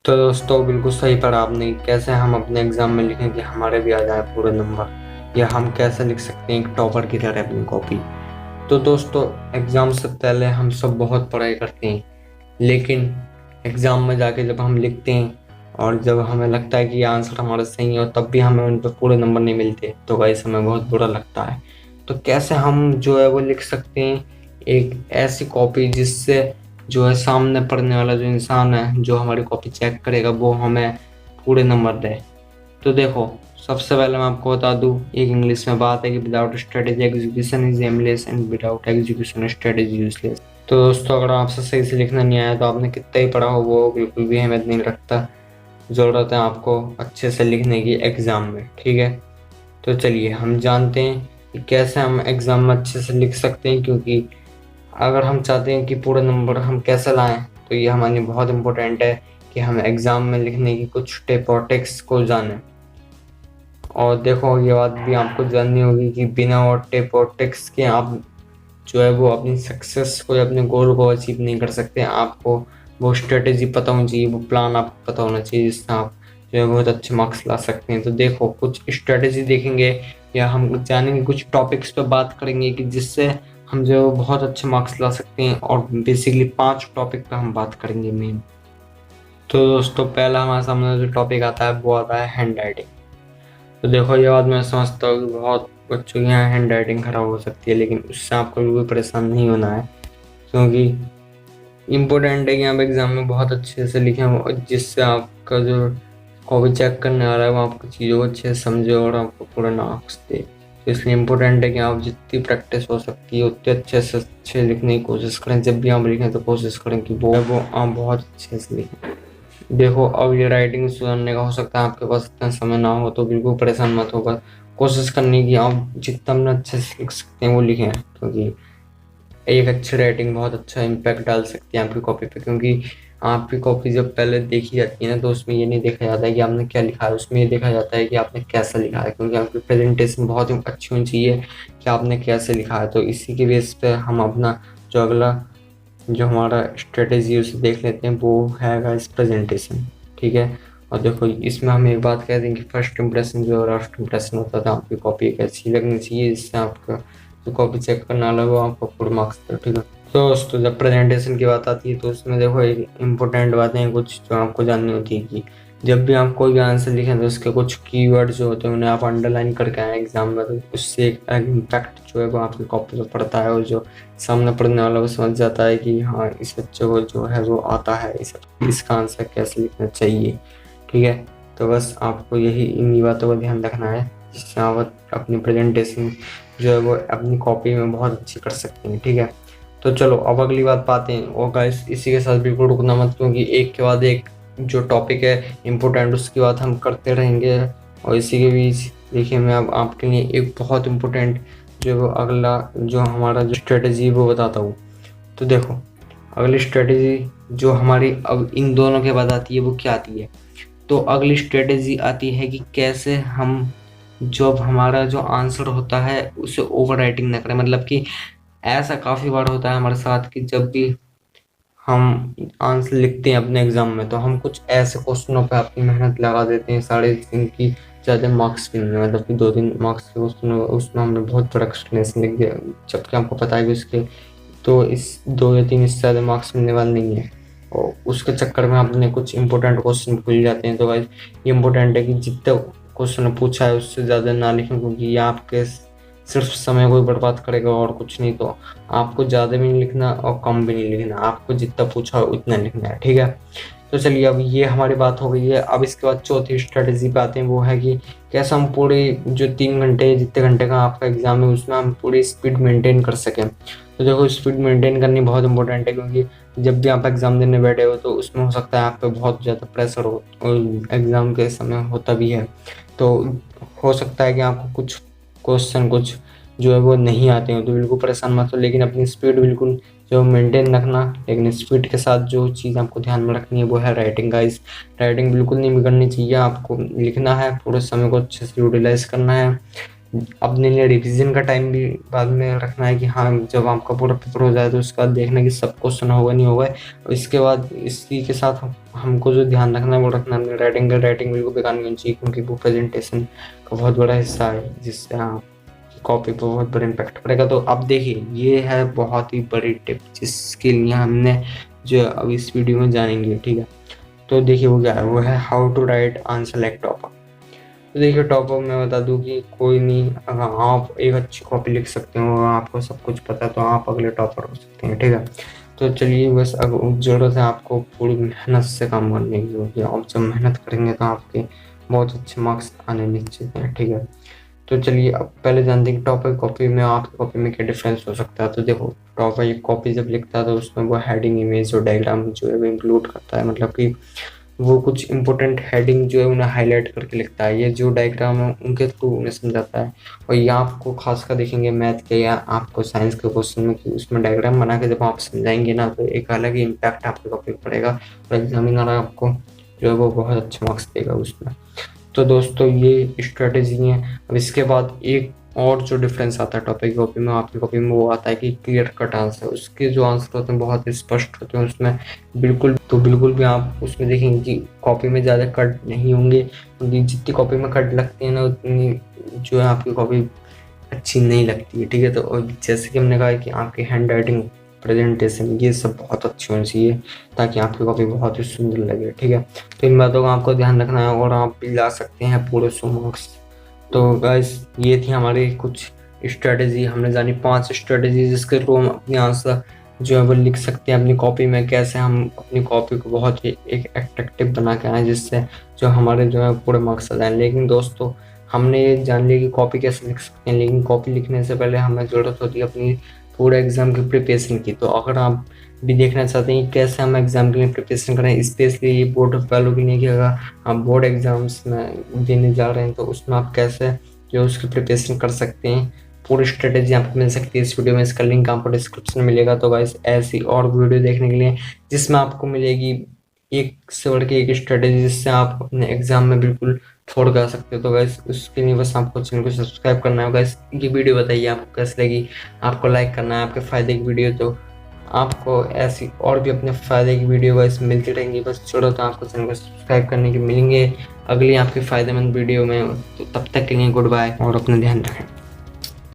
तो दोस्तों बिल्कुल सही पढ़ा आपने। कैसे हम अपने एग्जाम में लिखें कि हमारे भी आ जाए पूरे नंबर, या हम कैसे लिख सकते हैं एक टॉपर की तरह अपनी कॉपी। तो दोस्तों एग्जाम से पहले हम सब बहुत पढ़ाई करते हैं, लेकिन एग्जाम में जाके जब हम लिखते हैं और जब हमें लगता है कि ये आंसर हमारा सही है, तब भी हमें उन पर पूरे नंबर नहीं मिलते, तो गाइस हमें बहुत बुरा लगता है। तो कैसे हम जो है वो लिख सकते हैं एक ऐसी कॉपी जिससे जो है सामने पढ़ने वाला जो इंसान है, जो हमारी कॉपी चेक करेगा, वो हमें पूरे नंबर दे। तो देखो, सबसे पहले मैं आपको बता दूं, एक इंग्लिश में बात है कि without strategy execution is aimless and without execution strategy useless. तो दोस्तों अगर आपसे सही से लिखना नहीं आया तो आपने कितना ही पढ़ा हो वो बिल्कुल भी अहमियत नहीं रखता। ज़रूरत है आपको अच्छे से लिखने की एग्ज़ाम में, ठीक है। तो चलिए हम जानते हैं कि कैसे हम एग्ज़ाम में अच्छे से लिख सकते हैं, क्योंकि अगर हम चाहते हैं कि पूरे नंबर हम कैसे लाएं, तो ये हमारे लिए बहुत इम्पोर्टेंट है कि हम एग्ज़ाम में लिखने की कुछ टिप और ट्रिक्स को जानें। और देखो, ये बात भी आपको जाननी होगी कि बिना और टिप और ट्रिक्स के आप जो है वो अपनी सक्सेस को या अपने गोल को अचीव नहीं कर सकते। आपको वो स्ट्रेटेजी पता होनी चाहिए, वो प्लान आपको पता होना चाहिए, जिससे आप जो है बहुत अच्छे मार्क्स ला सकते हैं। तो देखो, कुछ स्ट्रेटेजी देखेंगे या हम जानेंगे, कुछ टॉपिक्स पे बात करेंगे कि जिससे हम जो है बहुत अच्छे मार्क्स ला सकते हैं। और बेसिकली 5 टॉपिक पे हम बात करेंगे मेन। तो दोस्तों पहला हमारे सामने जो टॉपिक आता है वो आता है हैंड राइटिंग। तो देखो, ये बात मैं समझता हूँ कि बहुत बच्चों की यहाँ हैंड राइटिंग खराब हो सकती है, लेकिन उससे आपको बिल्कुल परेशान नहीं होना है, क्योंकि इम्पोर्टेंट है कि आप एग्ज़ाम में बहुत अच्छे से लिखें, और जिससे आपका जो कॉपी चेक करने आ रहा है वो आपको चीज़ों को अच्छे से समझे और आपको पूरा मार्क्स दे। तो इसलिए इम्पोर्टेंट है कि आप जितनी प्रैक्टिस हो सकती है उतने अच्छे से अच्छे लिखने की कोशिश करें। जब भी आप लिखें तो कोशिश करें कि वो आप बहुत अच्छे से लिखें। देखो, अब ये राइटिंग सुधारने का हो सकता है आपके पास इतना समय ना हो, तो बिल्कुल परेशान मत होगा। कोशिश करनी कि आप जितना अपना अच्छे से लिख सकते हैं वो लिखें, क्योंकि एक अच्छी राइटिंग बहुत अच्छा इम्पैक्ट डाल सकती है आपकी कॉपी पे। क्योंकि आपकी कॉपी जब पहले देखी जाती है ना, तो उसमें ये नहीं देखा जाता है कि आपने क्या लिखा है, उसमें ये देखा जाता है कि आपने कैसा लिखा है। क्योंकि आपकी प्रेजेंटेशन बहुत ही अच्छी होनी चाहिए कि आपने कैसे लिखा है। तो इसी के बेस पे हम अपना जो अगला जो हमारा स्ट्रेटेजी उसे देख लेते हैं, वो है गाइस प्रेजेंटेशन, ठीक है। और देखो, इसमें हम एक बात कहते हैं कि फर्स्ट इंप्रेशन जो लास्ट इंप्रेशन होता था, आपकी कॉपी एक ऐसी लगनी चाहिए जिससे आपका जो कॉपी चेक करने वाला वो आपको फुल मार्क्स दे, ठीक है। तो दोस्तों जब प्रेजेंटेशन की बात आती है तो उसमें देखो एक इम्पोर्टेंट बातें हैं कुछ जो आपको जाननी होती है कि जब भी आप कोई भी आंसर लिखें तो उसके कुछ कीवर्ड जो होते हैं उन्हें आप अंडरलाइन करके आए एग्जाम में, तो उससे एक इम्पैक्ट जो है वो आपकी कॉपी पर पड़ता है, और जो सामने पढ़ने वाला वो समझ जाता है कि हाँ, इस बच्चे को जो है वो आता है इसका आंसर कैसे लिखना चाहिए, ठीक है। तो बस आपको यही इन्हीं बातों का ध्यान रखना है, जिससे आप अपनी प्रेजेंटेशन जो है वो अपनी कॉपी में बहुत अच्छी कर सकते हैं, ठीक है। तो चलो अब अगली बात पाते हैं। और गाइस इसी के साथ बिल्कुल रुकना मत, क्योंकि एक के बाद एक जो टॉपिक है इम्पोर्टेंट उसकी बात हम करते रहेंगे। और इसी के बीच देखिए, मैं अब आपके लिए एक बहुत इम्पोर्टेंट जो वो अगला जो हमारा जो स्ट्रेटेजी है वो बताता हूँ। तो देखो, अगली स्ट्रेटेजी जो हमारी अब इन दोनों के बाद आती है वो क्या आती है। तो अगली स्ट्रेटेजी आती है कि कैसे हम जब हमारा जो आंसर होता है उसे ओवर राइटिंग ना करें। मतलब कि ऐसा काफ़ी बार होता है हमारे साथ कि जब भी हम आंसर लिखते हैं अपने एग्जाम में, तो हम कुछ ऐसे क्वेश्चनों पे अपनी मेहनत लगा देते हैं, 3.5 दिन की ज़्यादा मार्क्स भी नहीं, मतलब कि 2 दिन मार्क्स के क्वेश्चन उसमें हमने बहुत बड़ा एक्सप्लेनेशन लिख दिया, जबकि हमको पता है कि उसके तो इस 2 या 3 इससे ज़्यादा मार्क्स मिलने वाले नहीं है। और उसके चक्कर में अपने कुछ इंपॉर्टेंट क्वेश्चन भूल जाते हैं। तो भाई ये इंपॉर्टेंट है कि जितना क्वेश्चन पूछा है उससे ज़्यादा ना लिखें, क्योंकि ये आपके सिर्फ समय को ही बर्बाद करेगा और कुछ नहीं। तो आपको ज़्यादा भी नहीं लिखना और कम भी नहीं लिखना, आपको जितना पूछा हो उतना लिखना है, ठीक है। तो चलिए, अब ये हमारी बात हो गई है। अब इसके बाद चौथी स्ट्रेटेजी पे आते हैं, वो है कि कैसे हम पूरे जो 3 घंटे जितने घंटे का आपका एग्जाम है उसमें हम पूरी स्पीड मेंटेन कर सकें। तो देखो, स्पीड मेंटेन करनी बहुत इंपॉर्टेंट है, क्योंकि जब भी आप एग्ज़ाम देने बैठे हो तो उसमें हो सकता है आप पे बहुत ज़्यादा प्रेशर हो, और एग्ज़ाम के समय होता भी है। तो हो सकता है कि आपको कुछ क्वेश्चन कुछ जो है वो नहीं आते हो, तो बिल्कुल परेशान मत हो, लेकिन अपनी स्पीड बिल्कुल जो मेंटेन रखना। लेकिन स्पीड के साथ जो चीज़ आपको ध्यान में रखनी है वो है राइटिंग गाइस। राइटिंग बिल्कुल नहीं बिगड़नी चाहिए, आपको लिखना है, पूरे समय को अच्छे से यूटिलाइज करना है। अपने लिए रिवीजन का टाइम भी बाद में रखना है कि हाँ जब आपका पूरा पेपर हो जाए तो उसके बाद देखना कि सब क्वेश्चन होगा नहीं होगा। और इसके बाद इसी के साथ हमको जो ध्यान रखना है वो रखना है राइटिंग का। राइटिंग बिल्कुल बेकार नहीं होनी चाहिए क्योंकि वो प्रेजेंटेशन का बहुत बड़ा हिस्सा है जिससे हाँ कॉपी पर बहुत बड़ा इम्पैक्ट पड़ेगा। तो अब देखिए ये है बहुत ही बड़ी टिप जिसके लिए हमने जो अब इस वीडियो में जानेंगे, ठीक है। तो देखिए वो क्या है, वो है how to write answer like topper. तो देखिए टॉपर मैं बता दूं कि कोई नहीं, अगर आप एक अच्छी कॉपी लिख सकते हो और आपको सब कुछ पता है तो आप अगले टॉपर हो सकते हैं, ठीक है। तो चलिए बस अब ज़रूरत है आपको पूरी मेहनत से काम करने की, क्योंकि आप जब मेहनत करेंगे तो आपके बहुत अच्छे मार्क्स आने निश्चित हैं, ठीक है। तो चलिए अब पहले जानते हैं कि टॉपर कॉपी में आपकी कॉपी में क्या डिफरेंस हो सकता है। तो देखो टॉपर एक कॉपी जब लिखता है तो उसमें वो हेडिंग इमेज और डायग्राम जो है वो इंक्लूड करता है, मतलब कि वो कुछ इंपॉर्टेंट हेडिंग जो है उन्हें हाईलाइट करके लिखता है। ये जो डायग्राम है उनके थ्रू उन्हें समझाता है। और ये आपको खासकर देखेंगे मैथ के या आपको साइंस के क्वेश्चन में कि उसमें डायग्राम बना के जब आप समझाएंगे ना तो एक अलग ही इम्पैक्ट आपके कॉपी पर पड़ेगा और एग्जामिनर आपको जो है वो बहुत अच्छे मार्क्स देगा उसमें। तो दोस्तों ये स्ट्रेटेजी है। अब इसके बाद एक और जो डिफरेंस आता है टॉपिक कॉपी में आपकी कॉपी में वो आता है कि क्लियर कट आंसर, उसके जो आंसर होते हैं बहुत स्पष्ट होते हैं उसमें। बिल्कुल भी आप उसमें देखेंगे कि कॉपी में ज़्यादा कट नहीं होंगे, क्योंकि जितनी कॉपी में कट लगती है ना उतनी जो है आपकी कॉपी अच्छी नहीं लगती है, ठीक है। तो जैसे कि हमने कहा कि आपकी हैंड राइटिंग, प्रेजेंटेशन, ये सब बहुत अच्छी होनी चाहिए ताकि आपकी कॉपी बहुत ही सुंदर लगे, ठीक है। तो इन बातों का आपको ध्यान रखना है और आप भी ला सकते हैं पूरे 100 मार्क्स। तो गाइस ये थी हमारी कुछ स्ट्रेटेजी, हमने जानी 5 स्ट्रेटेजी जिसके थ्रू हम अपनी आंसर जो है वो लिख सकते हैं अपनी कॉपी में। कैसे हम अपनी कॉपी को बहुत ही एक एट्रैक्टिव बना के आए जिससे जो हमारे जो है पूरे मार्क्स आ जाए। लेकिन दोस्तों हमने ये जान लिया कि कॉपी कैसे लिख सकते हैं, लेकिन कॉपी लिखने से पहले हमें ज़रूरत होती है अपनी पूरे एग्ज़ाम की प्रिपरेशन की। तो अगर आप भी देखना चाहते हैं कि कैसे हम एग्ज़ाम के लिए प्रिपरेशन करें, स्पेशली बोर्ड वालों के लिए, कि अगर आप बोर्ड एग्ज़ाम्स में देने जा रहे हैं तो उसमें आप कैसे जो उसकी प्रिपरेशन कर सकते हैं, पूरी स्ट्रेटेजी आपको मिल सकती है इस वीडियो में। इसका लिंक आपको डिस्क्रिप्शन में मिलेगा। तो गाइस ऐसी और वीडियो देखने के लिए जिसमें आपको मिलेगी एक से बढ़ के एक स्ट्रेटेजी जिससे आप अपने एग्जाम में बिल्कुल फोड़ कर सकते हो। तो गाइस उसके लिए बस आपको चैनल को सब्सक्राइब करना है। गाइस ये वीडियो बताइए आपको कैसी लगी, आपको लाइक करना है, आपके फ़ायदे की वीडियो। तो आपको ऐसी और भी अपने फ़ायदे की वीडियो गाइस मिलती रहेंगी, बस ज़रूरत है आपको चैनल को सब्सक्राइब करने की। मिलेंगे अगली आपकी फ़ायदेमंद वीडियो में, तो तब तक के लिए गुड बाय और अपना ध्यान रखें।